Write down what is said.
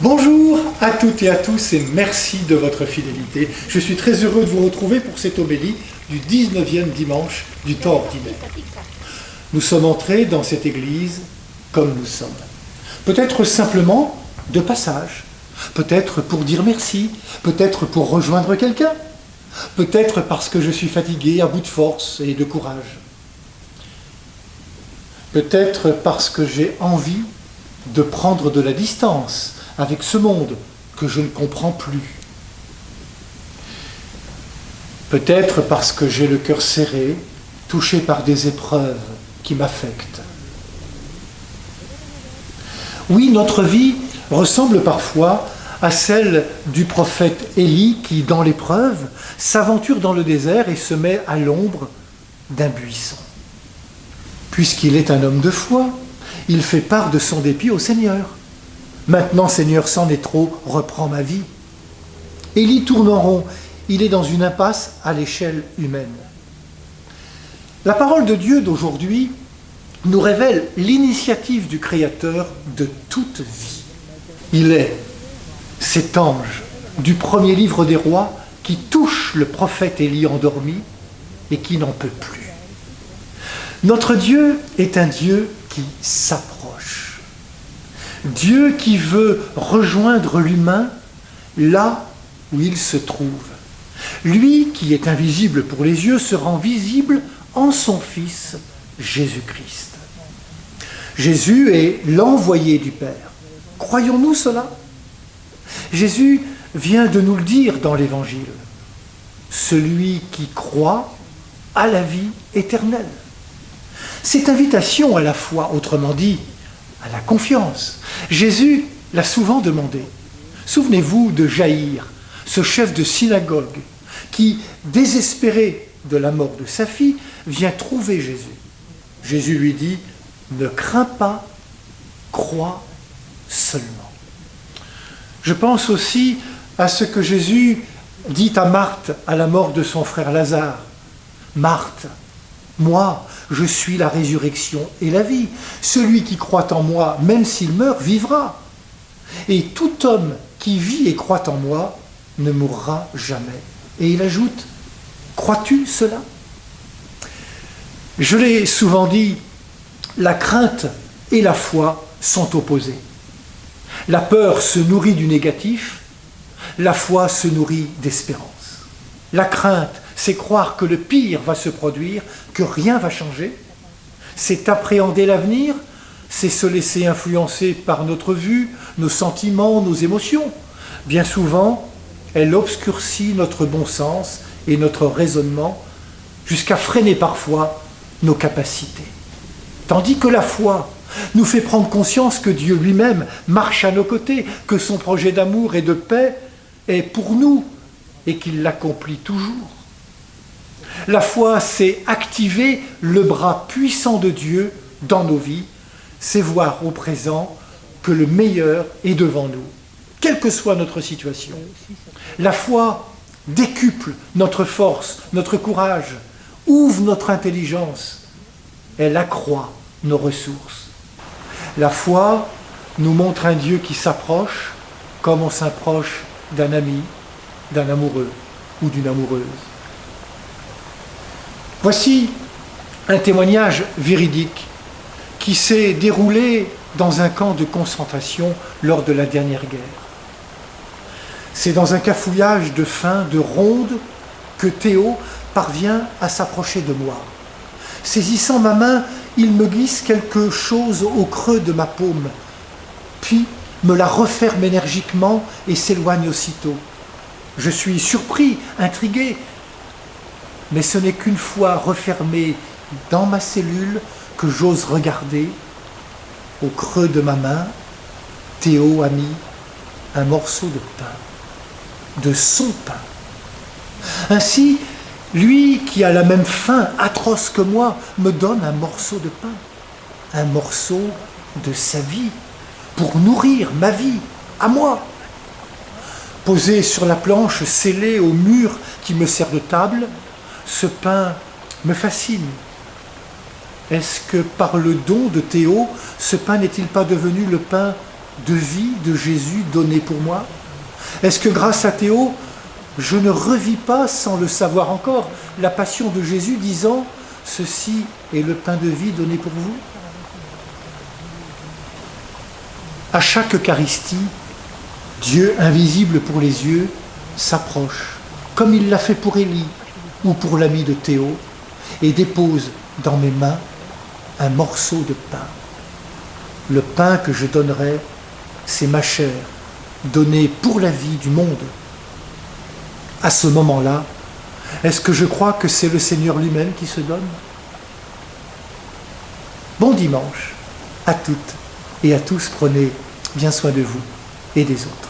Bonjour à toutes et à tous et merci de votre fidélité. Je suis très heureux de vous retrouver pour cette homélie du 19e dimanche du temps ordinaire. Nous sommes entrés dans cette église comme nous sommes. Peut-être simplement de passage, peut-être pour dire merci, peut-être pour rejoindre quelqu'un, peut-être parce que je suis fatigué, à bout de force et de courage. Peut-être parce que j'ai envie de prendre de la distance avec ce monde que je ne comprends plus. Peut-être parce que j'ai le cœur serré, touché par des épreuves qui m'affectent. Oui, notre vie ressemble parfois à celle du prophète Élie qui, dans l'épreuve, s'aventure dans le désert et se met à l'ombre d'un buisson. Puisqu'il est un homme de foi, il fait part de son dépit au Seigneur. Maintenant, Seigneur, c'en est trop, reprends ma vie. Élie tourne en rond, il est dans une impasse à l'échelle humaine. La parole de Dieu d'aujourd'hui nous révèle l'initiative du Créateur de toute vie. Il est cet ange du premier livre des rois qui touche le prophète Élie endormi et qui n'en peut plus. Notre Dieu est un Dieu qui s'approche. Dieu qui veut rejoindre l'humain là où il se trouve. Lui qui est invisible pour les yeux se rend visible en son Fils Jésus-Christ. Jésus est l'envoyé du Père. Croyons-nous cela ? Jésus vient de nous le dire dans l'Évangile. Celui qui croit a la vie éternelle. Cette invitation à la foi, autrement dit, à la confiance, Jésus l'a souvent demandé. Souvenez-vous de Jaïr, ce chef de synagogue, qui, désespéré de la mort de sa fille, vient trouver Jésus. Jésus lui dit « Ne crains pas, crois seulement ». Je pense aussi à ce que Jésus dit à Marthe à la mort de son frère Lazare. « Marthe, moi, je suis la résurrection et la vie. Celui qui croit en moi, même s'il meurt, vivra. Et tout homme qui vit et croit en moi ne mourra jamais. » Et il ajoute, « Crois-tu cela ?» Je l'ai souvent dit, la crainte et la foi sont opposées. La peur se nourrit du négatif, la foi se nourrit d'espérance. La crainte, c'est croire que le pire va se produire, que rien va changer. C'est appréhender l'avenir, c'est se laisser influencer par notre vue, nos sentiments, nos émotions. Bien souvent, elle obscurcit notre bon sens et notre raisonnement, jusqu'à freiner parfois nos capacités. Tandis que la foi nous fait prendre conscience que Dieu lui-même marche à nos côtés, que son projet d'amour et de paix est pour nous et qu'il l'accomplit toujours. La foi, c'est activer le bras puissant de Dieu dans nos vies, c'est voir au présent que le meilleur est devant nous, quelle que soit notre situation. La foi décuple notre force, notre courage, ouvre notre intelligence, elle accroît nos ressources. La foi nous montre un Dieu qui s'approche comme on s'approche d'un ami, d'un amoureux ou d'une amoureuse. Voici un témoignage véridique qui s'est déroulé dans un camp de concentration lors de la dernière guerre. C'est dans un cafouillage de faim, de ronde, que Théo parvient à s'approcher de moi. Saisissant ma main, il me glisse quelque chose au creux de ma paume, puis me la referme énergiquement et s'éloigne aussitôt. Je suis surpris, intrigué, mais ce n'est qu'une fois refermé dans ma cellule que j'ose regarder. Au creux de ma main, Théo a mis un morceau de pain, de son pain. Ainsi, lui qui a la même faim atroce que moi me donne un morceau de pain, un morceau de sa vie, pour nourrir ma vie, à moi. Posé sur la planche scellée au mur qui me sert de table, ce pain me fascine. Est-ce que par le don de Théo, ce pain n'est-il pas devenu le pain de vie de Jésus donné pour moi? Est-ce que grâce à Théo, je ne revis pas, sans le savoir encore, la passion de Jésus disant « Ceci est le pain de vie donné pour vous » ? À chaque Eucharistie, Dieu invisible pour les yeux s'approche, comme il l'a fait pour Élie ou pour l'ami de Théo, et dépose dans mes mains un morceau de pain. Le pain que je donnerai, c'est ma chair, donnée pour la vie du monde. À ce moment-là, est-ce que je crois que c'est le Seigneur lui-même qui se donne ? Bon dimanche à toutes et à tous, prenez bien soin de vous et des autres.